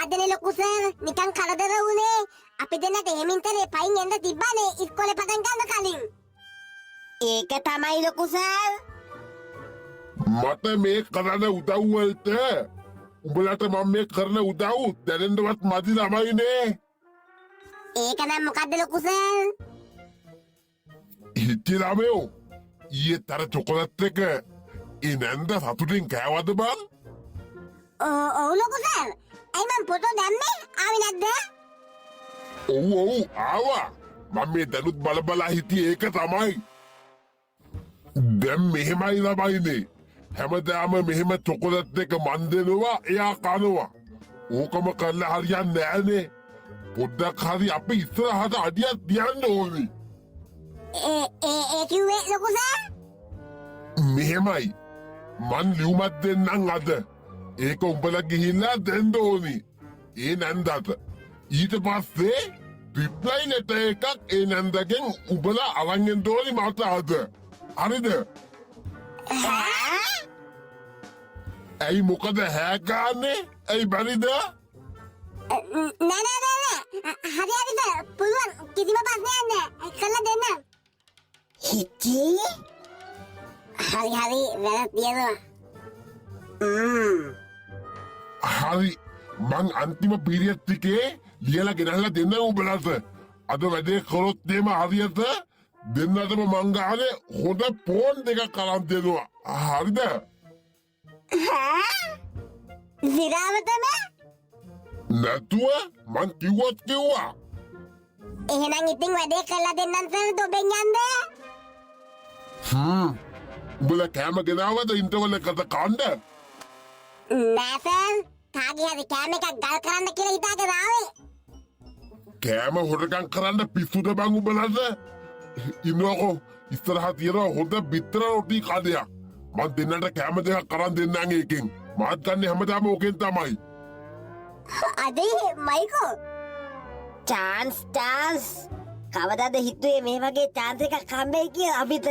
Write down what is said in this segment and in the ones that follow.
මොකද්දනේ ලොකු සර් නිකන් කරදර වුණේ. අපි දෙන්නට එහෙමින්තරේ පයින් එන්න තිබ්බනේ ඉස්කෝලේ පටන් ගන්න කලින්. ඒක තමයි ලොකු සර්. මට මේ කරන උදව් වලට උඹලට මම මේ කරන උදව් දැනෙන්නවත් මදි ළමයිනේ. ඒක නම් මොකද්ද ලොකු සර්? හිටි ළමයෝ ඊයේ තර චොකලට් එක ඉනන්ද සතුටින් කෑවද බං? ඔව් ලොකු සර්. ඇයි මං ෆොටෝ දැම්මේ? ආවේ නැද්ද? ඔව් ආවා. මම මේ දැනුත් බල හිටියේ ඒක තමයි. දැන් මෙහෙමයි ළමයිනේ. හැමදාම මෙහෙම චොකලට් එක මන් දෙනවා එයා කනවා. ඕකම කරලා හරියන්නේ නෑනේ. පොඩ්ඩක් හරි අපි ඉස්සරහට අඩියක් තියන්න ඕනේ. ඒ කිව්වේ ලොකු සර්? මෙහෙමයි. මන් ලියුමක් දෙන්නම් අද. ඒක උඹලා ගිහිල්ලා දෙන්න ඕනි. ඒ නන්දට. ඊට පස්සේ රිප්ලයි ලෙටර් එකක් ඒ නන්දගෙන් උඹලා අරන් එන්න ඕනි මට අද. හරිද? ඇයි මොකද හැ ගන්නෙ? ඇයි බැරිද? නෑ. හරි සර්. පුළුවන් කිසිම ප්‍රශ්නයක් නෑ. කළා දෙන්න. හිටි? හරි වැරද්ද තියෙනවා. හරි මං අන්තිම පීරියඩ් එකේ ලියලා ගෙනල්ලා දෙන්න උඹලට. අද වැඩේ කරොත් එම හරියට දෙන්නටම මං ගානේ හොඳ ෆෝන් දෙකක් අරන් දෙනවා. හරිද? විරාවතම? නැතුව මං කිව්වා. එහෙනම් ඉතින් වැඩේ කළා දෙන්නම් සර් දෙබෙන් යන්න. උඹලා කෑම ගෙනාවද ඉන්ටර්වල් එකට කන්න? නෑ සර්. කාගේ හරි කෑම එකක් ගල් කරන්න කියලා හිතාගෙන ආවේ. කෑම හොරකම් කරන්න පිස්සුද බං උඹලට? ඉන්නකො ඉස්සරහා තියෙනවා හොඳ බිත්තර රොටි කඩයක්. මං දෙන්නට කෑම දෙකක් කරන් දෙන්නම් එකෙන්. මාත් ගන්න හැමදාම ඕකෙන් තමයි. අදේ මයිකෝ chance කවදාද හිතුවේ මේ වගේ chance එකක් හම්බෙයි කියලා අපිට.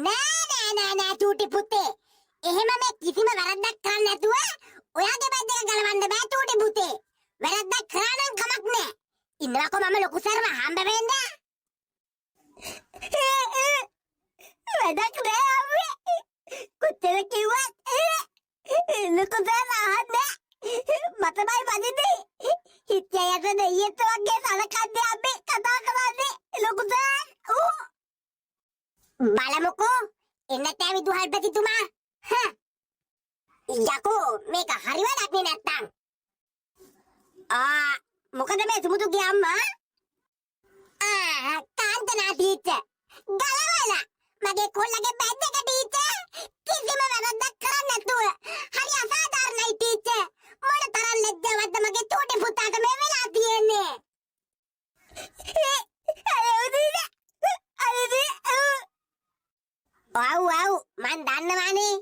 නෑ චූටි පුතේ. එහෙම මේ කිසිම වැරද්දක් කරන්නේ නැතුව ඔයාගේ බැද්ද එක ගලවන්න බෑ චූටි පුතේ. වැරද්දක් කරා නම් කමක් නෑ. ඉන්නවකෝ මම ලොකු සර්ව හම්බ වෙන්න. වැඩක් නෑ අම්මේ. කොච්චර කිව්වත් ලොකු සර්ව අහන්නේ. මතමයි පදින්නේ. හිතයට දෙයියට වගේ සලකන්නේ අම්මේ කතා කරන්නේ ලොකු සර්. බලමුකෝ එන්නත් ඇවි දුහල්පතිතුමා. යකෝ මේක හරි වැඩක් නේ නැත්තම්. මොකද මේ සුමුදුගේ අම්මා? කාන්තනා ටීචර් ගලවලා මගේ කොල්ලගේ බැද්ද එක ටීචර් කිසිම වැරද්දක් කරන්නේ නැතුව හරි අසාධාරණයි ටීචර්. මොන තරම් ලැජ්ජාවක්ද මගේ චූටි පුතාට මේ වෙලා තියෙන්නේ. ඔව් මන් දන්නවානේ.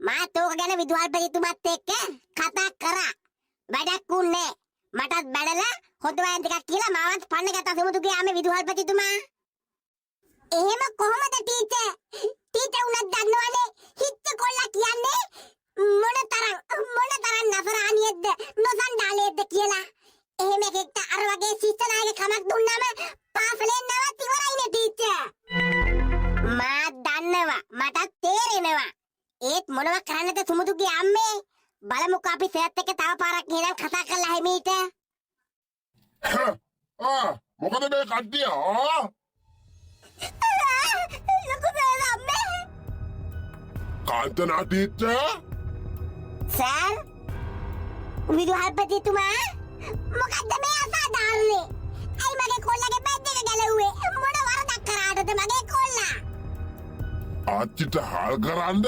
මාත් ඕක ගැන විදුහල්පතිතුමත් එක්ක කතා කරා. වැඩක් උන්නේ. මටත් බැලලා හොඳ වයන් ටිකක් කියලා මාවත් පන්න ගත්තා සමුදුගේ ආමේ විදුහල්පතිතුමා. එහෙම කොහොමද ටීචර්? ටීචර් උනත් දන්නවනේ හිච්ච කොල්ලා කියන්නේ මොන තරම් නසරානියෙක්ද නොසන්ඩාලයේද කියලා. එහෙම එකෙක්ට අර වගේ ශිෂ්ටනායක කමක් දුන්නාම පාසලෙන් නැවත් ඉවරයිනේ ටීචර්. මා දන්නවා මටත් තේරෙනවා. ඒත් මොනව කරන්නද සුමුදුගේ අම්මේ? බලමුකෝ අපි සර්ත් එක්ක තව පාරක් ගෙනන් කතා කරලා හැමීට. මොකද මේ කඩිය? ලොකු සර් අම්මේ. කාන්තනා ටීචර්? සර් විදුහල්පතිතුමා මොකද්ද මේ අසාධාරණේ? ඇයි මගේ කොල්ලගේ බැද්ද එක ගැලුවේ? මොන වරදක් කරාටද මගේ කොල්ලා? ආච්චිට හාල් කරන්න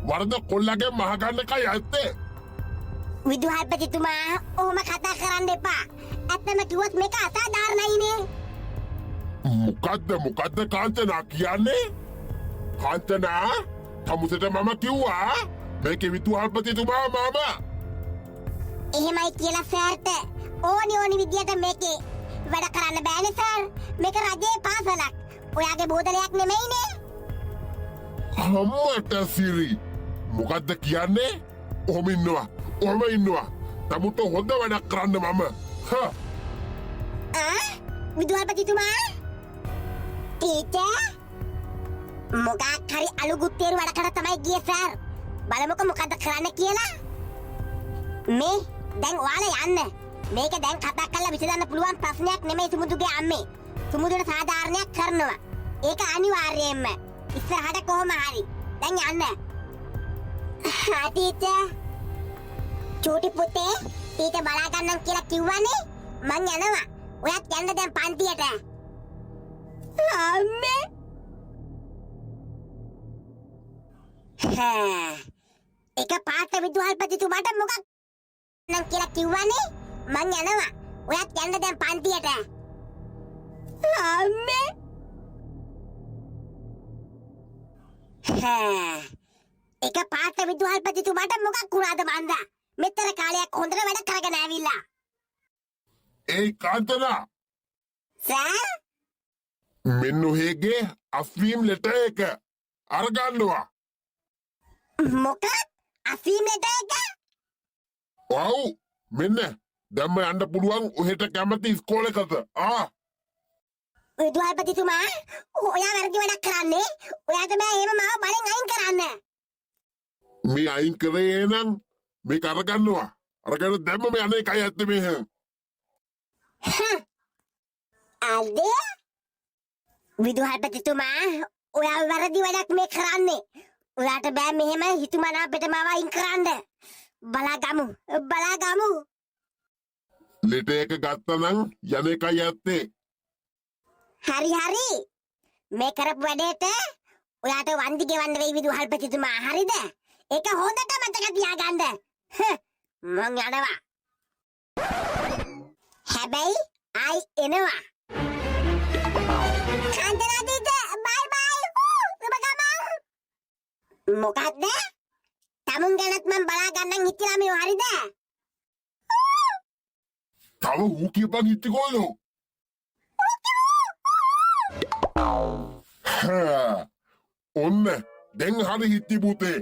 වරද කොල්ලගේ මහගන්න එකයි ඇත්තේ. විදුහල්පතිතුමා ඔහොම කතා කරන්න එපා. ඇත්තම කිව්වොත් මේක අසාධාරණයිනේ. මොකද්ද කාන්තනා කියන්නේ? කාන්තනා තමුසෙට මම කිව්වා මේකේ විදුහල්පතිතුමා මම. එහෙමයි කියලා සර්ට ඕනි විදියට මේකේ වැඩ කරන්න බෑනේ සර්. මේක රජයේ පාසලක්. ඔයාගේ බෝදලයක් නෙමෙයිනේ. අම්මට සිරි මොකද්ද කියන්නේ? ඔහම ඉන්නවා. තමුට හොඳ වැඩක් කරන්න මම. විදුහල්පතිතුමා ටීචර් මොකක් හරි අලුගුත්තේරු වැඩකට තමයි ගියේ සර්. බලමුකෝ මොකද්ද කරන්න කියලා. මේ දැන් ඔයාලා යන්න. මේක දැන් කතා කරලා විසඳන්න පුළුවන් ප්‍රශ්නයක් නෙමෙයි සුමුදුගේ අම්මේ. සුමුදුට සාධාරණයක් කරනවා. ඒක අනිවාර්යයෙන්ම. ඉස්සරහට කොහොම හරි. දැන් යන්න. ටීචර් චූටි පුතේ ටීචර් බලා ගන්නම් කියලා කිව්වනේ. මං යනවා. ඔයත් යන්න දැන් පන්තියට. අම්මේ එක පාට විදුහල්පතිතුමාට මොකක් නම් කියලා කිව්වනේ. මං යනවා. ඔයත් යන්න දැන් පන්තියට. අම්මේ එක පාට විදුහල්පතිතුමාට මොකක් වුණාද මන්දා? මෙතර කාලයක් හොඳට වැඩ කරගෙන ඇවිල්ලා. ඒ කාන්තනා සර් මෙන්න ඔහේගේ අෆීම් ලෙටර් එක අරගන්නවා. මොකක් අසීම් ලෙටර් එක? ඔව් මෙන්න දැම්ම යන්න පුළුවන් ඔහෙට කැමති ඉස්කෝලේකට. විදුහල්පතිතුමා ඔයා වැරදි වැඩක් කරන්නේ. ඔයාට බෑ එහෙම මාව බලෙන් අයින් කරන්න. මේ අයින් කරේ නම් මේක අරගන්නවා. අරගෙන දැම්ම මේ අනේ කයි ඇත්තේ මේ. අල්දේ විදුහල්පතිතුමා ඔයා වැරදි වැඩක් මේ කරන්නේ. ඔයාට බෑ මෙහෙම හිතුමනාපෙට මාව අයින් කරන්න. බලාගමු. ලෙටර් එක ගත්තනම් යන එකයි ඇත්තේ. හරි මේ කරපු වැඩේට ඔයාට වන්දි ගෙවන්න වෙයි විදුහල්පතිතුමා. හරිද? ඒක හොඳට මතක තියාගන්න. මං යනවා. හැබැයි ආයි එනවා. කාන්තනා ටීචර් බයි බයි. සුබ ගමන්. මොකද්ද? තමුන් ගැනත් මං බලා ගන්නම් හිතලා මේ හරිද? තව ඌ කියපන් ඉතිකොලෝ. ඔන්න දැන් හරි හිටි පුතේ.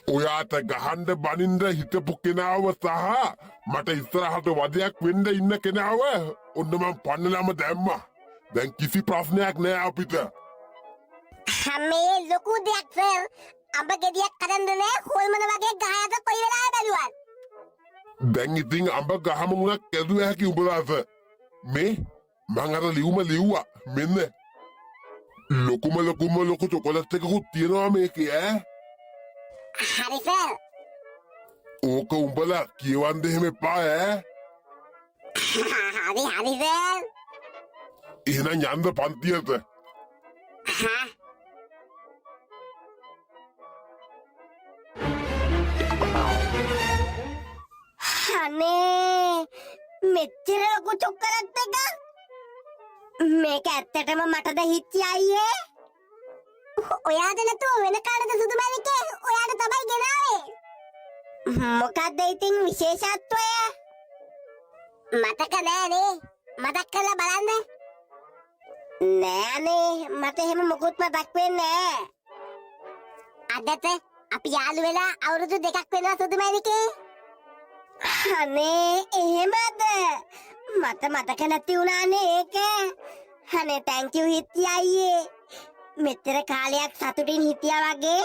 ඔයාට ගහන්න බනින්න හිතපු කෙනාව සහ මට ඉස්සරහට වදයක් වෙන්න ඉන්න කෙනාව ඔන්න මම පන්නලම දැම්මා. දැන් කිසි ප්‍රශ්නයක් නෑ අපිට. මේ ලොකු දෙයක් සර්. අඹ ගෙඩියක් කඩන්න නෑ හොල්මන වගේ ගහයක කොයි වෙලාවෙ බැලුවත්. දැන් ඉතින් අඹ ගහම මුණක් කැදුව හැකි උඹලාට. මේ මං අර ලිව්වා මෙන්න. ලොකු චොකොලට් එකකුත් තියෙනවා මේකේ ඈ. හරි සර්. ඕක උඹලා කියවන්න එහෙම එපා ඈ. හරි සර්. එහෙනම් යන්න පන්තියට. අනේ මෙච්චර ලොකු චොක්කලට් එක. මේක ඇත්තටම මටද හිච්චි අයියේ. ඔයාද නැතුව වෙන කාටද සුදු මැණිකේ? ඔයාට තමයි ගෙනාවේ. මොකද්ද ඉතින් විශේෂත්වය? මතක නෑනේ. මතක් කරලා බලන්න. නෑනේ මට එහෙම මොකුත් මතක් වෙන්නේ නෑ. අදට අපි යාළු වෙලා අවුරුදු 2ක් වෙනවා සුදු මැණිකේ. අනේ එහෙමද? මට මතක නැති වුණානේ ඒක. අනේ thank you හිත්ති අයියේ. මෙතර කාලයක් සතුටින් හිටියා වගේ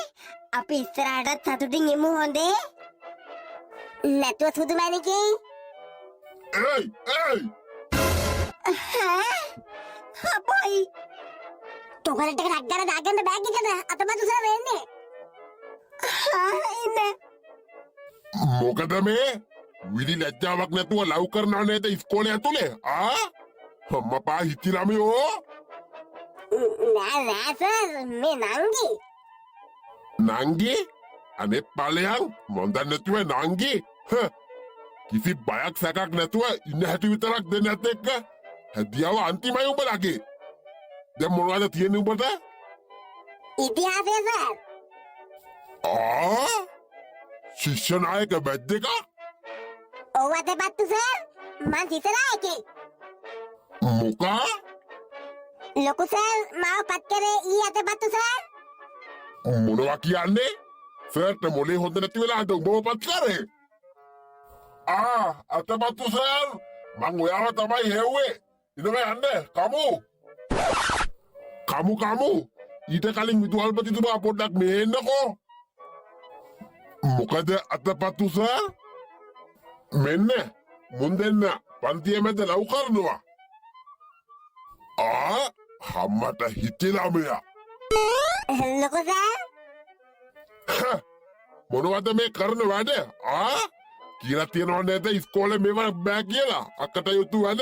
අපි ඉස්සරහටත් සතුටින් ඉමු හොඳේ. නැතුව සුදු මැණිකේ. ඒයි අපයි තොගලට එකක් ගන්න දාගන්න බෑග් එකට අතමතු සර් වෙන්නේ. ඉන්න. මොකද මේ විලි ලැජ්ජාවක් නැතුව ලව් කරනවා නේද ඉස්කෝලේ ඇතුලේ? අම්මපා හිටි ළමයෝ. නෑ සර් මේ නංගි. නංගි? අනේ ඵලයන් මොන්ද නැතුව නංගි? කිසි බයක් සැකක් නැතුව ඉන්න හැටි විතරක් දෙන්නත් එක්ක හැදියාව අන්තිමයි උඹලගේ. දැන් මොනවද තියෙන්නේ උඹට? ඉතිහාසය සර්. ශිෂ්‍ය නායක බැජ් එක? ඔව් අතපත්තු සර්. මං ශිෂ්‍ය නායකයෙක්. මොකා? ලොකු සර් මාව පත් කරේ ඊ අතපත්තු සර්. මොනවා කියන්නේ? සර්ට මොලේ හොඳ නැති වෙලාද උඹව පත් කරේ? අතපත්තු සර් මං ඔයාව තමයි හෙව්වේ. ඉඳලා යන්න කමු. ඊට කලින් විදුහල්පතිතුමා පොඩ්ඩක් මේ එන්නකෝ. මොකද අතපත්තු සර්? මෙන්න මුන් දෙන්න පන්තිය මැද ලව් කරනවා. හම්මට හිතිලා මෙයා. ලොකු සර් මොනවද මේ කරන වැඩ? කියලා තියනවා නේද ඉස්කෝලේ මේව බෑ කියලා අක්කට යුතු වැඩ.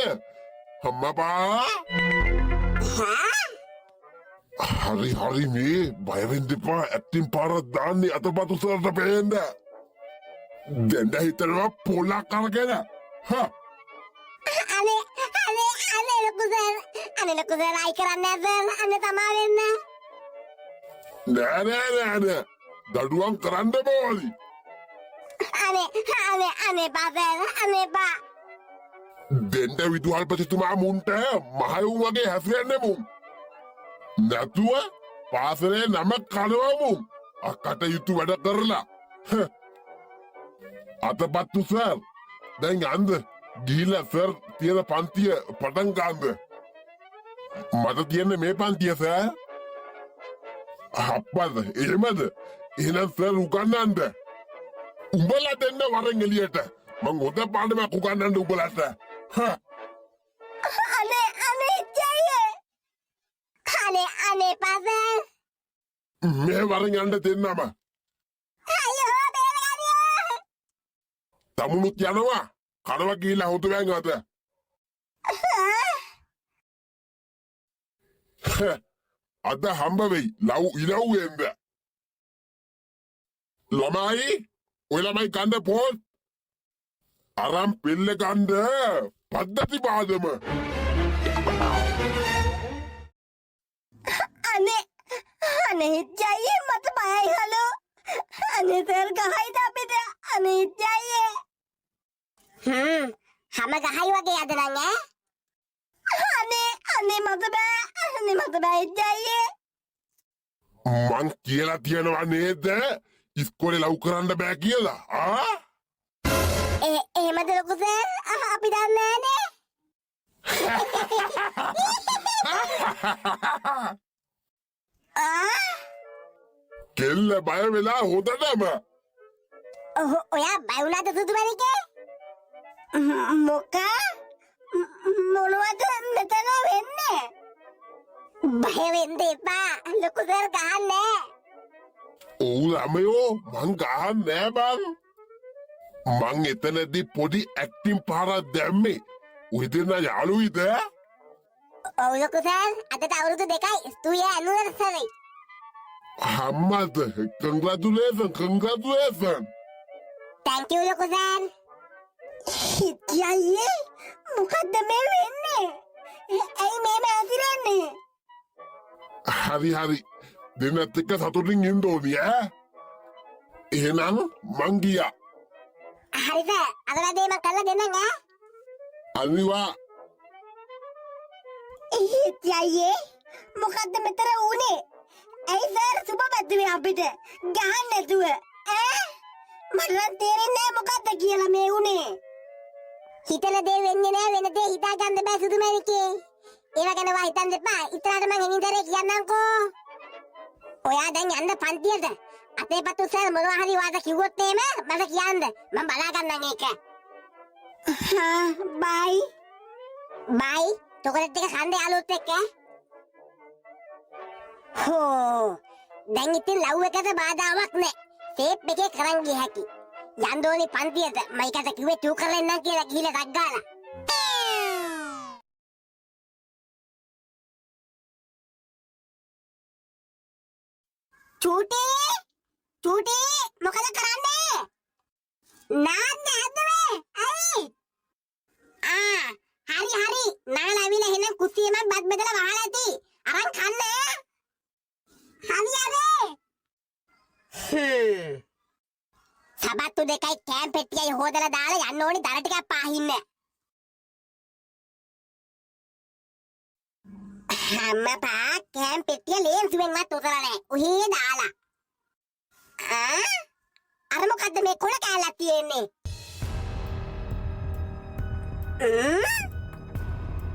අම්මපා හරි මේ බය වෙන්න එපා. ඇක්ටිං පාරක් දාන්නේ අතපතු සර්ට පේන්න. දැන් හිතනවා පොලක් අරගෙන. අනේ ලොකු සර් අයි කරන්නේ නැද්ද? අනේ තමා වෙන්න. නෑ දඩුවම් කරන්න බෝලි. අනේ බා දෙන්න විදුහල්පතිතුමා මුන්ට මහයුන් වගේ හැසිරෙන්නේ මුන්. නැතුව පාසලේ නම කනවා මුන්. අක්කට යුතු වැඩ කරලා. අතපත්තු සර් දැන් යන්ද ගිහිල්ලා සර් තියෙන පන්තිය පටන් ගන්නද? මට තියෙන්නේ මේ පන්තිය සර්. අප්පද එහෙමද? එහෙනම් සර් උගන්නන්න. උඹලා දෙන්න වරෙන් එළියට. මං හොඳ පාඩමක් උගන්නන්න උඹලට. අනේ පාසල්. මේ වරෙන් යන්න දෙන්නම. තමුණුත් යනවා. කනවා ගිහිල්ලා හොතුවැන් අත. අද හම්බ වෙයි ඉලව්වෙන්ද. ළමයි ඔය ළමයි කන්ද පොත් අරන් පිල්ල කන්ද පද්ධති පාදම. අනේ ජයයේ මට බයයි හලෝ. අනේ සර් ගහයිද අපිට? අනේ ජයයේ. හැම ගහයි වගේ අද නම් අනේ මට බෑ ජයයේ. මං කියලා තියනවා නේද ඉස්කෝලේ ලව් කරන්න බෑ කියලා. එහෙමද ලොකු සර්? අපි දන්නේ නෑනේ. කෙල්ල බය වෙලා හොදටම. ඔයා බය වුණාද සුදුමැණිකේ? මොනවද මෙතන වෙන්නේ? බය වෙන්න එපා. ලොකු සර් ගහන්නේ. ඔව් ළමයෝ මං ගහන්නේ බං. මං එතනදී පොඩි ඇක්ටිං පාරක් දැම්මේ. ඔය දෙන්න යාළුවිද? ඔව් ලොකු සර් අදට අවුරුදු 2යි ස්තුතියි ඇනුවර්සරි. අම්මද congratulations. Thank you ලොකු සර්. ජයයේ මොකද්ද මේ වෙන්නේ? ඇයි මේ මැදිරන්නේ? හරි දෙන්නත් එක්ක සතුටින් ඉන්න ඕනි ඈ. එහෙනම් මං ගියා. හරි සර් අද වැඩේ මම කරලා දෙන්නම් ඈ. අනිවා. ජයයේ මොකද්ද මෙතන උනේ? ඇයි සර් සුබ පැතුවේ අපිට ගහන්න නැතුව ඈ? මට තේරෙන්නේ මොකද්ද කියලා මේ උනේ. හිතන දේ වෙන්නේ නැහැ වෙන දේ හිතා ගන්න බෑ සුදුමැණිකේ. ඒව ගැන හිතන්න එපා. ඉතරට මං හිමින්තරේ කියන්නම්කෝ. ඔයා දැන් යන්න පන්තියට. අතේපත්තු සර් මොනවා හරි වාද කිව්වොත් එහෙම මට කියන්න. මම බලා ගන්නම් ඒක. බයි. චොකලට් එක කන්න යාළුවොත් එක්ක. දැන් ඉතින් ලව් එකට බාධාවක් නැහැ. ටේප් එකේ කරන් ගිය හැකි. යන්න ඕනේ පන්තියට. මයිකට කිව්වේ ටූ කරලා එන්නම් කියලා ගිහිල්ලා ඩක් ගාලා. චූටි මොකද කරන්නේ? නාන්න හදවේ. ඇයි? හරි නාලාවිලා එහෙනම් කුස්සියෙම බත් බෙදලා වහලා ඇති. අරන් කන්න. සබත්තු දෙකයි කෑම් පෙට්ටියයි හොදලා දාලා යන්න ඕනි දර ටිකක් පාහින්න. අම්මපා කෑම් පෙට්ටිය ලේන්සුවෙන්වත් උතරලා නැහැ. උහේ දාලා. අර මොකද්ද මේ කොළ කෑල්ලක් තියෙන්නේ?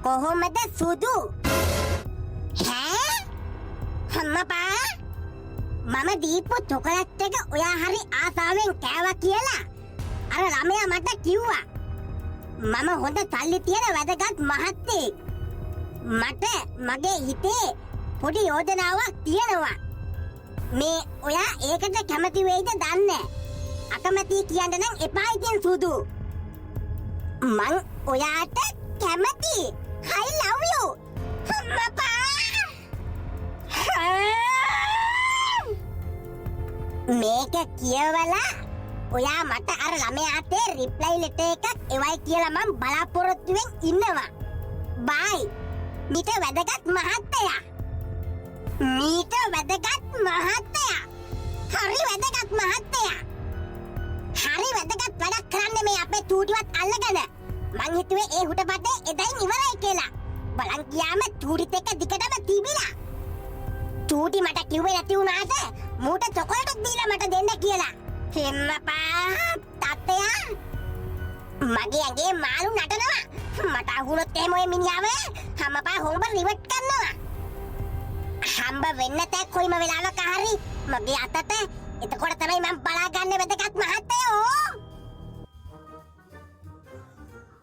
කොහොමද සුදු? අම්මපා මම දීපු චොකලට් එක ඔයා හරි ආසාවෙන් කෑවා කියලා අර ළමයා මට කිව්වා. මම හොඳ සල්ලි තියෙන වැදගත් මහත්තයෙක්. මට මගේ හිතේ පොඩි යෝජනාවක් තියෙනවා. මේ ඔයා ඒකට කැමති වෙයිද දන්නේ. අකමැති කියන්න නම් එපා ඉතින් සුදු. මං ඔයාට කැමති. I love you. අම්මපා. මේක කියවලා ඔයා මට අර ළමයාට රිප්ලයි ලෙටර් එකක් එවයි කියලා මම බලාපොරොත්තුෙන් ඉන්නවා. බයි. මීට වැදගත් මහත්තයා. මීට වැදගත් මහත්තයා. හරි වැදගත් මහත්තයා. හරි වැදගත් වැඩක් කරන්න මේ අපේ චූටිවත් අල්ලගෙන. මං හිතුවේ ඒ හුටපටේ එදයින් ඉවරයි කියලා. බලන් ගියාම චූටිත් එක්ක දිගටම තිබිලා. චූටි මට කිව්වේ නැති වුණාට මූට චොකලට් දීලා මට දෙන්න කියලා. එම්මපා තාත්තයා මගේ ඇඟේ මාළු නටනවා. මට අහුනොත් එහෙම ඔය මිනිහව අම්මපා හොම්බ රිවට් කරනවා. හම්බ වෙන්න තෑ කොයිම වෙලාවක හරි මගේ අතට. එතකොට තමයි මම බලාගන්නේ වැදගත් මහත්තයෝ.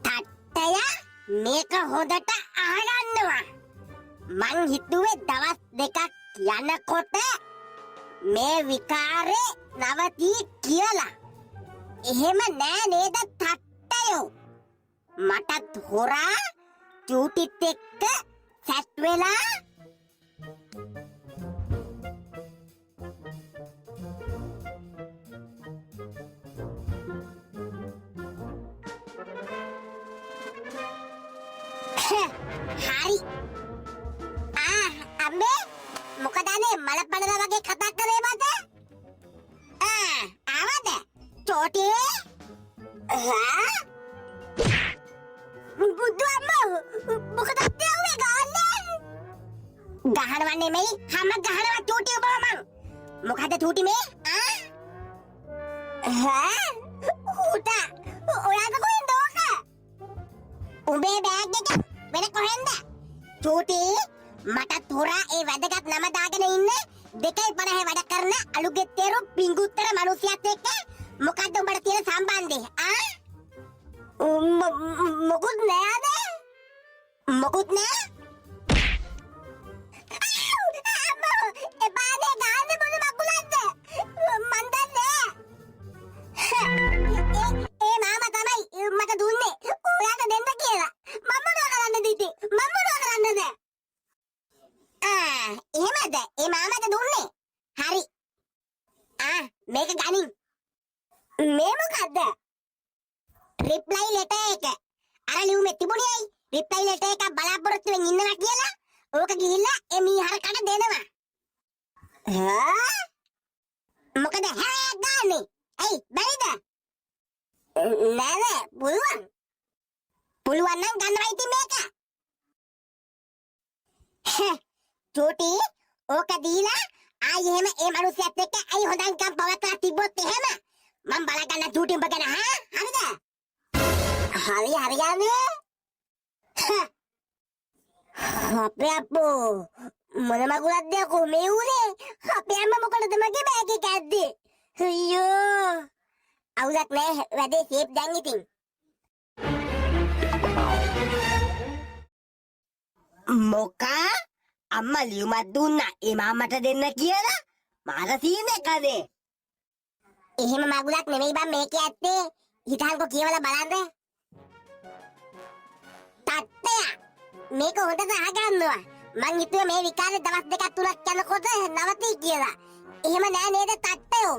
තාත්තයා මේක හොඳට අහගන්නවා. මං හිතුවේ දවස් දෙකක් යනකොට මේ විකාරේ නවතී කියලා. එහෙම නෑ නේද තාත්තයෝ? මටත් හොරා චූටිත් එක්ක සැට් වෙලා හරි. අම්මේ මොකදනේ මල පනලා වගේ කතා කරේ මට? ආවද? චෝටි? බුදු අම්මා මොකද ඇත්තේ ගාන්නේ? ගහනවා නෙමෙයි හැම ගහනවා චෝටි ඔබ මං. මොකද චෝටි මේ? උටා ඔයාට කොහෙන්ද ඕක? උඹේ බෑග් එක වෙන කොහෙන්ද? චෝටි මට හොරා ඒ වැදගත් නම දාගෙන ඉන්න 2.50 වැඩ කරන අලුගෙත්තේරු පිංගුත්තර මිනිසියත් එක්ක මොකද්ද උඹට තියෙන සම්බන්ධය? මොකුත් නෑද? මොකුත් නෑ? එපානේ ගාන්නේ මොන මකුලක්ද? මන් දන්නේ. ඒ මාමා තමයි මට දුන්නේ ඔයාට දෙන්න කියලා. මම මොනවා කරන්නද ඉතින්? මම මොනවා කරන්නද? එහෙමද? ඒ මාමට දුන්නේ? හරි. මේක ගනින්. මේ මොකද්ද? රිප්ලයි ලෙටර් එක. අර ලියුමේ තිබුණේ ඇයි? රිප්ලයි ලෙටර් එක බලාපොරොත්තු වෙමින් ඉන්නවා කියලා. ඕක ගිහිල්ලා ඒ මීහරකට දෙනවා. මොකද හැරයක් ගන්නෙ? ඇයි බැරිද? නෑ පුළුවන්. පුළුවන් නම් ගන්නවා ඉතින් මේක. චෝටි ඕක දීලා ආයි එහෙම ඒ මිනිස්සුත් එක්ක ඇයි හොඳන්කම් පවත්ලා තිබ්බොත් එහෙම මම බලගන්න චෝටි උඹ ගැන හරිද? හරියන්නේ. අපේ අප්පෝ මොන මගුලක්ද කොමේ උනේ? අපේ අම්මා මොකටද මගේ බෑග් එක ඇද්දේ? අයියෝ අවුලක් නෑ වැඩේ සේෆ් දැන් ඉතින්. මොකා අම්මා ලියුමක් දුන්නා ඒ මාමට දෙන්න කියලා මාර සීන් එකද? එහෙම මගුලක් නෙමෙයි බං මේකේ ඇත්තේ. හිතන්කෝ කියවලා බලන්න. තාත්තයා මේක හොඳට අහගන්නවා. මං හිතුවේ මේ විකාරේ දවස් දෙකක් තුනක් යනකොට නවතී කියලා. එහෙම නෑ නේද තාත්තයෝ?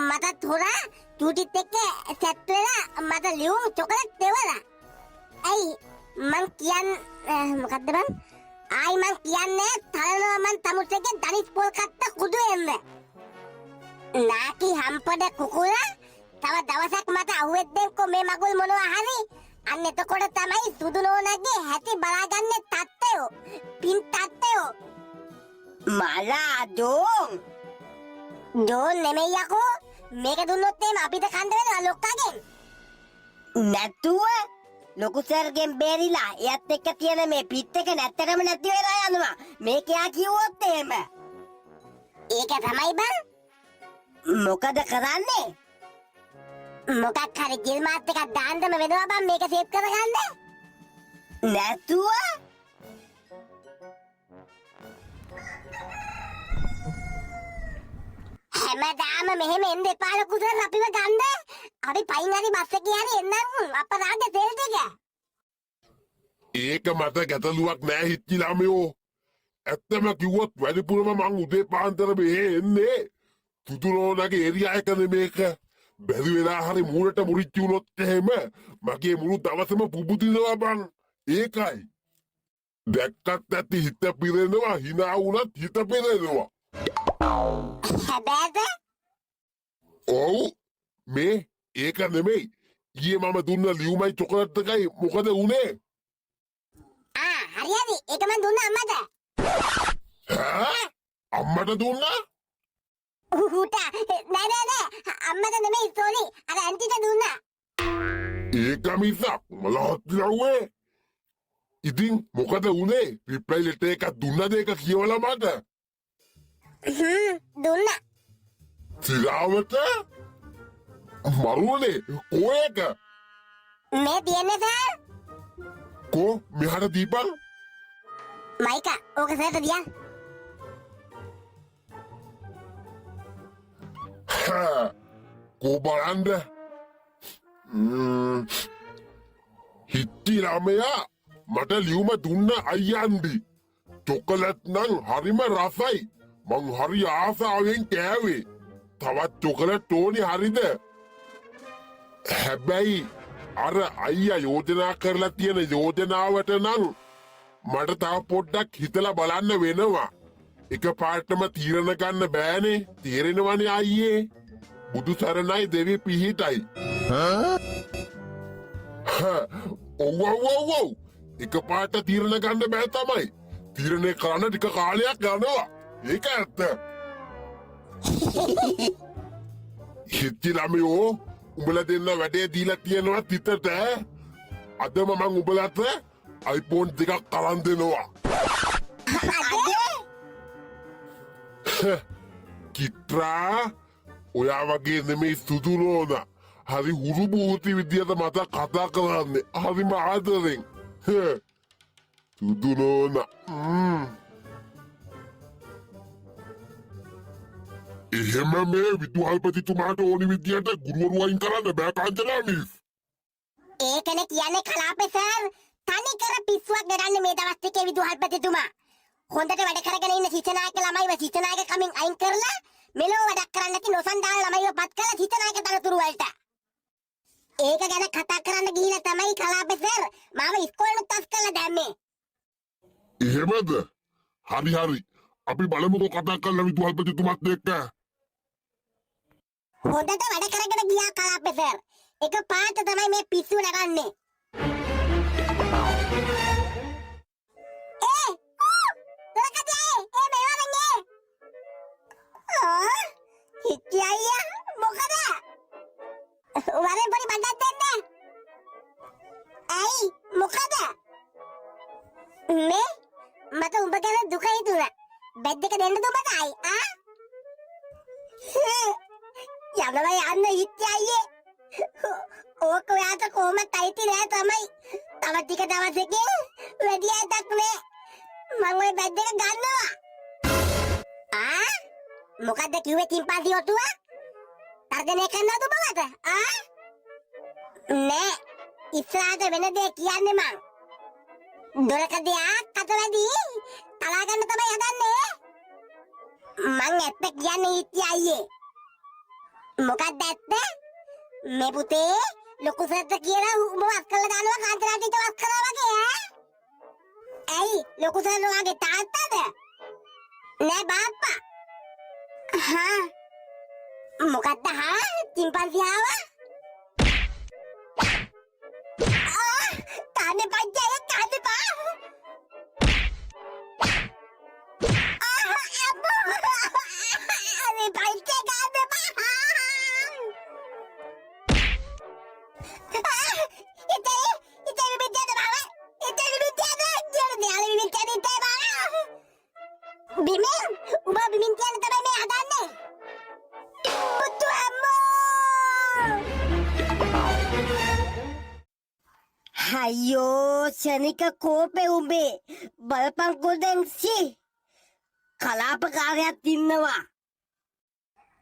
මටත් හොරා චූටිත් එක්ක සැට් වෙලා මට ලියුම් චොකලට් දෙවලා. ඇයි මං මොකද්ද බං? ආයි මං කියන්නේ තලනවා මං තමුසේගේ දනිස් පොල් කත්ත කුඩු එන්න. නාකි හම්පඩ කුකුලා තව දවසක් මට අහුවෙද්දෙන්කෝ මේ මගුල් මොනවා හරි. අන්න එතකොට තමයි සුදු නෝනාගේ හැටි බලාගන්නේ තාත්තයෝ. පින් තාත්තයෝ. මලාදෝ ඩෝන් නෙමෙයි යකෝ. මේක දුන්නොත් එහෙම අපිට කන්න වෙනවා ලොක්කාගෙන්. නැතුව ලොකු සර්ගෙන් බේරිලා එයත් එක්ක තියෙන මේ පිත් එක නැත්තරම නැති වෙලා යනවා. මේක යා කිව්වොත් එහෙම. ඒක තමයි බං. මොකද කරන්නේ? මොකක් හරි ගිල්මාත් එකක් දාන්නම වෙනවා බං මේක සේව් කරගන්න. නැතුව හැමදාම මෙහෙම එන්න එපා ලොකු සර් අපිව ගන්න. අපි පයින් හරි බස් එකේ හරි එන්නම් අපරාධ තෙල් ටික. ඒක මට ගැටලුවක් නෑ හිච්චි ළමයෝ. ඇත්තම කිව්වොත් වැඩිපුරම මං උදේ පාන්දර මෙහෙ එන්නේ තුතුරෝනගේ ඒරියා එකනේ මේක. බැරි වෙලා හරි මූණට මුරිච්චි වුණොත් එහෙම මගේ මුළු දවසම පුබුදිනවා බං. ඒකයි. දැක්කත් ඇති හිත පිරෙනවා hina වුණත් හිත පිරෙනවා. හැබැයිද? ඔව් මේ ඒක නෙමෙයි. ඊයේ මම දුන්න ලියුමයි චොකලට් එකයි මොකද උනේ? හරි ඒක මන් දුන්න අම්මට. ඈ අම්මට දුන්නා? ඌට නෑ අම්මට නෙමෙයි සෝරි අර ඇන්ටිට දුන්නා. ඒක මිසක් මලහත් නව්වේ. ඉතින් මොකද උනේ? රිප්ලයි ලෙටර් එකක් දුන්නද ඒක කියවලා මට? දුන්නා. සිරාවට? මරුනේ කෝ එක? මේ තියන්නේ සර්. කෝ මෙහාට දීපන්. මයිකා ඕක සර්ට දියන්. කෝ බලන්ද? හිටි ළමයා මට ලියුම දුන්න අයියන්දි. චොකලට් නම් හරිම රසයි. මං හරි ආසාවෙන් කෑවේ. තවත් චොකලට් ඕනි හරිද? හැබැයි අර අයියා යෝජනා කරලා තියෙන යෝජනාවට නම් මට තව පොඩ්ඩක් හිතලා බලන්න වෙනවා. එකපාරටම තීරණ ගන්න බෑනේ. තේරෙනවනේ අයියේ. බුදු සරණයි දෙවි පිහිටයි. ඔව් එකපාරට තීරණ ගන්න බෑ තමයි. තීරණය කරන්න ටික කාලයක් යනවා. ඒක ඇත්ත. හිටි ළමයෝ උඹලා දෙන්න වැඩේ දීලා තියෙනවා තිතට. අදම මං උඹලට iPhone 2ක් අරන් දෙනවා. කිත්‍රා ඔයා වගේ නෙමෙයි සුදුනෝන. හරි හුරු බූති විදියට මට කතා කරන්නේ. හරිම ආදරෙන්. සුදුනෝන. එහෙම මේ විදුහල්පතිතුමාට ඕනි විදියට ගුරුවරු අයින් කරන්න බෑ කාංචනා මිස්. ඒකනේ කියන්නේ කලාපේ සර්. තනි කර පිස්සුවක් ගරන්නේ මේ දවස් ටිකේ විදුහල්පතිතුමා. හොඳට වැඩ කරගෙන ඉන්න සිතනායක ළමයිව සිතනායක කමින් අයින් කරලා මෙලෝ වැඩක් කරන්න නැති නොසන්ඩාල ළමයිව පත් කරලා සිතනායක තනතුරු වලට. ඒක ගැන කතා කරන්න ගිහින් තමයි කලාපේ සර් මාව ඉස්කෝලේට තස් කරලා දැම්මේ. එහෙමද? හරි. අපි බලමුකෝ කතා කරලා විදුහල්පතිතුමාත් එක්ක. හොඳට වැඩ කරගෙන ගියා කලාපේ සර්. එක පාට තමයි මේ පිස්සු නගන්නේ. හිටි අයියා මොකද? වරෙන් පොඩි බඩක් දෙන්න. ඇයි මොකද? මේ මට උඹ ගැන දුක හිතුණා. බෙඩ් එක දෙන්න දුමතයි ආ? යනවා යන්න හිටි අයියේ. ඕක ඔයාට කොහොමද අයිති නෑ තමයි. තව ටික දවසකින් වැඩි අයටක් නෑ. මම ওই බෙඩ් එක ගන්නවා. ආ? මොකද්ද කිව්වේ තිම්පාසි ඔටුව? තර්ජනය කරනවද බවද? නෑ. ඉස්සරහට වෙන දේ කියන්නේ මං. දොරකදී අත වැඩි තලා ගන්න තමයි හදන්නේ. මං ඇත්ත කියන්නේ හිටි අයියේ. මොකක්ද ඇත්ත? මේ පුතේ ලොකු සර්ට කියලා උඹ වත් කරලා දානවා කාන්තරාට ඊට වත් කරා වගේ ඈ? ඇයි ලොකු සර් වගේ තාත්තද? නෑ බාප්පා. මොකක්ද චිම්පන්සි ආවා? කානේ පංචය කානේ පා. අනේ පංචය අයියෝ ශනික කෝපේ උඹේ බලපංකෝ දැන් කලාපකාරයක් ඉන්නවා.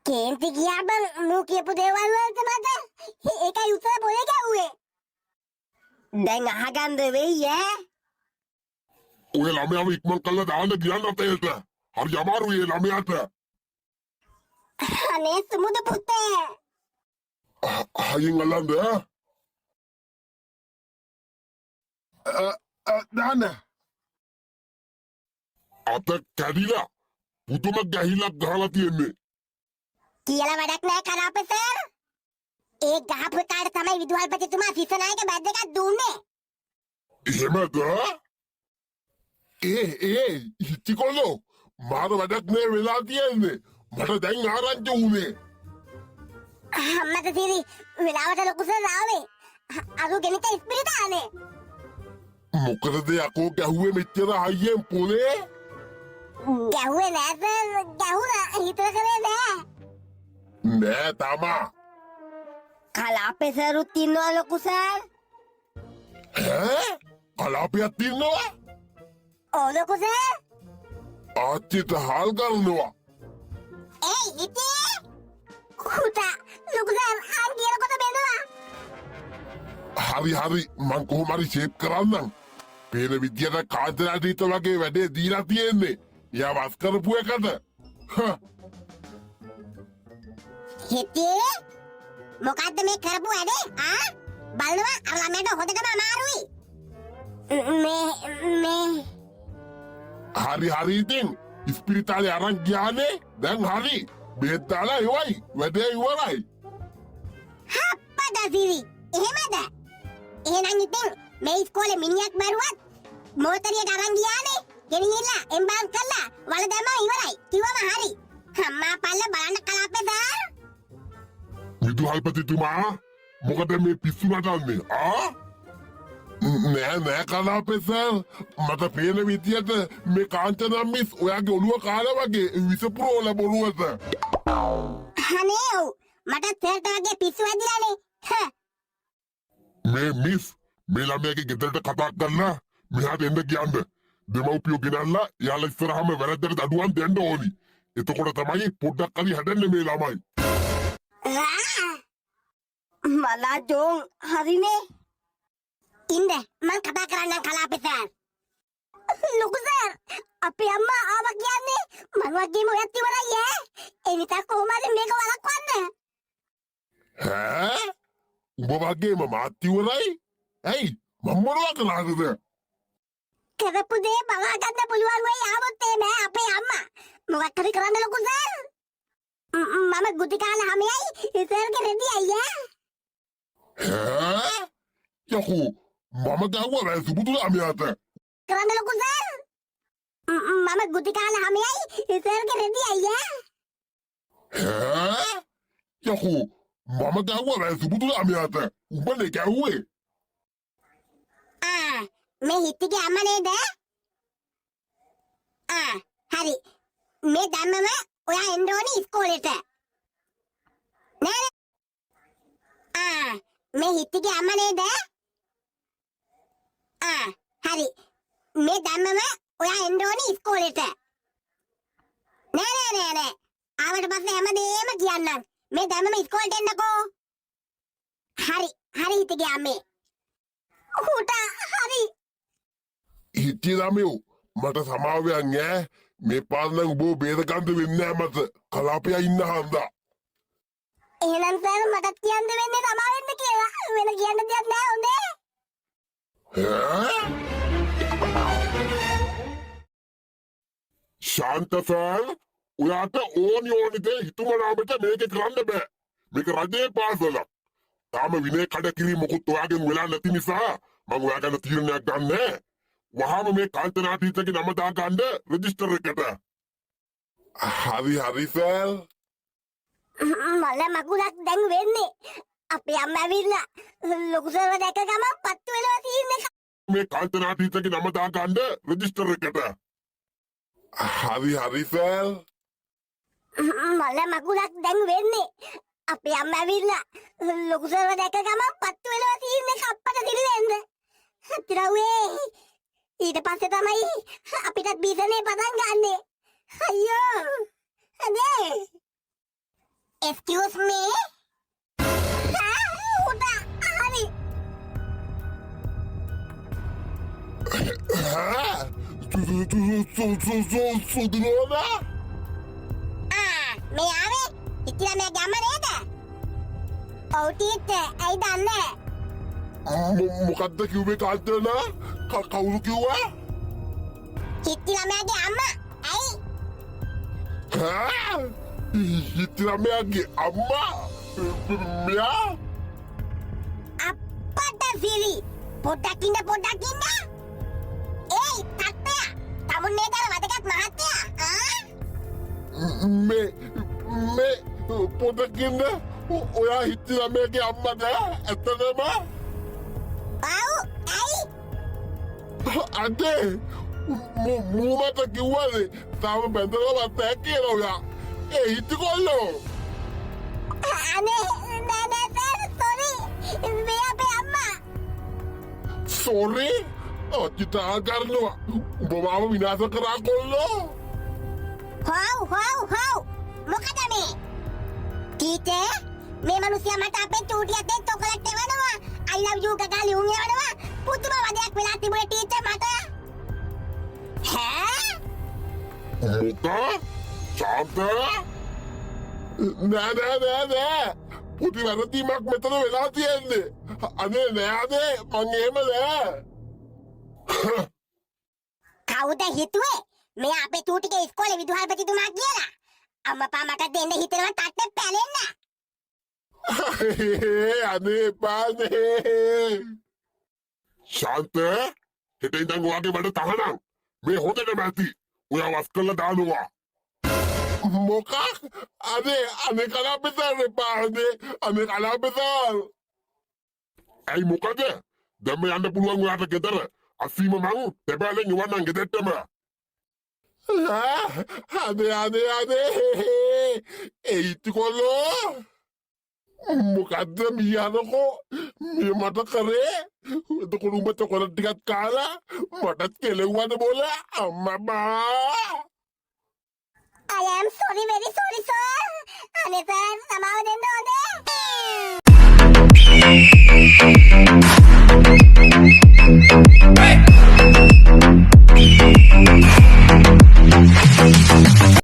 කේන්ති ගියා බං නෝ කියපු දේවල් වලට මට ඒකයි උත්තර පොලේ ගැව්වේ. දැන් අහගන්න වෙයි ඈ. ඔය ළමයාව ඉක්මන් කළා දාන්න කියන්න තේල්ට. හරි අමාරුයි ඒ ළමයාට. අනේ සුමුද පුතේ. හයින් අල්ලන්ද? දාන්න. අත කැඩිලා පුතුම ගැහිලා ගහලා තියෙන්නේ. කියලා වැඩක් නැහැ කලාපේ සර්. ඒ ගහපු කාට තමයි විදුහල්පතිතුමා සිසනායක බැද්ද එකක් දුන්නේ. එහෙමද? හිටිකොල්ලෝ මාර වැඩක් නේ වෙලා තියෙන්නේ. මට දැන් ආරංචි වුණේ. අම්මට සිරි වෙලාවට ලොකු සර් ආවේ. අරු ගෙනිට ඉස්පිරිතාලේ. මොකද යකෝ ගැහුවේ මෙච්චර හයියෙන් පොලේ? ගැහුවේ නෑ සර්. ගැහුණා හිතර කරේ නෑ. නෑ තමා. කලාපේ සරුත් ඉන්නවා ලොකු සර්. ඈ? කලාපයක් ඉන්නවා? ඔව් ලොකු සර්. ආච්චිට හාල් ගන්නවා. ඒ ඉතේ කුටා ලොකු සර් ආන් කියනකොට බෙදුවා. හරි මං කොහොම හරි ෂේප් කරන්නම්. පේන විදියට කාන්තරාටීත වගේ වැඩේ දීලා තියෙන්නේ. යා වස් කරපු එකද? හිතේ මොකද්ද මේ කරපු වැඩේ? බලනවා අර ළමයට හොදටම අමාරුයි. මේ හරි ඉතින් ඉස්පිරිතාලේ අරන් ගියානේ. දැන් හරි. බෙහෙත් දාලා ඉවයි. වැඩේ ඉවරයි. හප්පද සිරි. එහෙමද? එහෙනම් ඉතින් මේ ඉස්කෝලේ මිනිහෙක් මරුවත් මෝතරියට අරන් ගියානේ. ගෙනිහිල්ලා එම්බාම් කළා. වල දැම්මම ඉවරයි. කිව්වම හරි. අම්මා පල්ල බලන්න කලාපේ දාන්න. විදුහල්පතිතුමා මොකද මේ පිස්සු නටන්නේ? නෑ කලාපේ සර්. මට පේන විදියට මේ කාංචනා මිස් ඔයාගේ ඔළුව කාලා වගේ විසපුරෝල බොරුවට. අනේ මට තේරෙට වගේ පිස්සු ඇදිලානේ. මේ මිස් මේ ළමයාගේ ගෙදරට කතා කරලා මෙහාට එන්න කියන්න. දෙමව්පියෝ ගෙනල්ලා යාලා ඉස්සරහම වැරද්දට දඩුවම් දෙන්න ඕනි. එතකොට තමයි පොඩ්ඩක් හරි හැදෙන්නේ මේ ළමයි. මලා ජෝන් හරිනේ. ඉන්න මං කතා කරන්නම් කලාපේ සර්. ලොකු සර් අපේ අම්මා ආවා කියන්නේ මං වගේම ඔයත් ඉවරයි ඈ. ඒ නිසා කොහොමද මේක වළක්වන්න? උඹ වගේම මාත් ඉවරයි? ඇයි මම මොනවා කළාද? කරපු දේ බලා ගන්න පුළුවන් වෙයි ආවොත් එමේ අපේ අම්මා. මොකක් හරි කරන්න ලොකු සර්. මම ගුටි කාලා හැමයි ඉතින්ගේ රෙදි අයියා. යකෝ මම ගාවා සුබුදු ළමයාට. කරන්න ලොකු සර්. මම ගුටි කාලා හැමයි ඉතින්ගේ රෙදි අයියා. යකෝ මම ගාවා සුබුදු ළමයාට. උඹනේ ගැව්වේ. මේ හිටිගේ අම්මා නේද? හරි. මේ දැම්මම ඔයා එන්න ඕනි ඉස්කෝලේට. නේද? මේ හිටිගේ අම්මා නේද? හරි. මේ දැම්මම ඔයා එන්න ඕනි ඉස්කෝලේට. නෑ. ආවට පස්සේ හැමදේම කියන්නම්. මේ දැම්මම ඉස්කෝලේට එන්නකෝ. හරි හිටිගේ අම්මේ. උටා හරි. හිටිය ළමයෝ මට සමාවයන් ඈ. මේ පාරනම් උඹව බේරගන්න වෙන්නේ නැහැ මට. කලාපයා ඉන්න හන්දා. එහෙනම් සර් මටත් කියන්න වෙන්නේ තමා වෙන්න කියලා. වෙන කියන්න දෙයක් නෑ හොඳේ. ශාන්ත සර් ඔයාට ඕනි දේ හිතුමනාමට මේක කරන්න බෑ. මේක රජයේ පාසලක්. තාම විනය කඩ කිරීම මොකුත් ඔයාගෙන් වෙලා නැති නිසා මම ඔයා ගැන තීරණයක් ගන්නෑ. වහාම මේ කාන්තනාටීතගේ නම දාගන්න රෙජිස්ටර් එකට. හරි සර්. මල මකුලක් දැන් වෙන්නේ. අපේ අම්මා ඇවිල්ලා ලොකු සර්ව දැක ගමන් පත්තු වෙනවා තියෙන්නේ. මේ කාන්තනාටීතගේ නම දාගන්න රෙජිස්ටර් එකට. හරි සර්. මල මකුලක් දැන් වෙන්නේ. අපේ අම්මා ඇවිල්ලා ලොකු සර්ව දැක ගමන් පත්තු වෙනවා තියෙන්නේ කප්පට දිලිවෙන්න. හතරවේ ඊට පස්සේ තමයි අපිටත් බීසනේ පටන් ගන්නෙ. අයියෝ අනේ excuse me උඩ හරි සුදුනෝනා මේ ආවේ ඉතින් මේ ගම නේද? ඔව් ටීචර් ඇයි දන්නේ? මොකද්ද කිව්වේ කාන්තනා? කවුරු කිව්වා? හිට්ටිලමයාගේ අම්මා ඇයි? හිට්ටිලමයාගේ අම්මා? මෙයා? අප්පට සිරි පොඩ්ඩක් ඉන්න ඒයි තත්තයා තමුන්නේ දර වදගත් මහත්තයා මේ පොඩකින්න ඔයා හිට්ටිලමයාගේ අම්මද? ඇත්තටම? ඔව් ඇයි? අදේ මූමට කිව්වද තාම බැඳලවත් නැහැ කියලා ඔයා. ඒ හිටකොල්ලෝ. අනේ නෑ සෝරි මේ අපේ අම්මා. සෝරි? අච්චිතා කරනවා. උඹ මාව විනාශ කරා කොල්ලෝ. හව් මොකද මේ? ටීචර් මේ මිනිස්සයා මට අපේ චූටියත් එක්ක චොකලට් එවනවා. I love you කකා ලියුම් එවනවා. පුදුම වදයක් වෙලා තිබුණේ ටීචර් මට. මොකක්? ශාන්ත? නෑ. පුති වැරදීමක් මෙතන වෙලා තියෙන්නේ. අනේ නෑනේ මං එහෙම නෑ. කවුද හිතුවේ මේ අපේ චූටිගේ ඉස්කෝලේ විදුහල්පතිතුමා කියලා? අම්මපා මට දෙන්න හිතෙනවා තට්ටේ පැලෙන්න. අනේ පානේ. ශාන්ත හෙට ඉඳන් ඔයාගේ වැඩ තහනම්. මේ හොදටම ඇති. ඔයා වස් කරලා දානවා. මොකක්? අනේ කලාපෙතල් පානේ. අනේ කලාපෙතල්. ඇයි මොකද? දැන් මේ යන්න පුළුවන් ඔයාට ගෙදර. අසීම මං දෙපාලෙන් ඉවන්නම් ගෙදරටම. අනේ ඒ ඉතිකොල්ලෝ. මොකද්ද මියනකෝ මේ මට කරේ? එතකොට උඹ චොකලට් ටිකක් කාලා මටත් කෙලෙව්වද බෝල අම්මා. I am sorry, very sorry sir. අනේ සර් සමාව දෙන්න ඕනේ.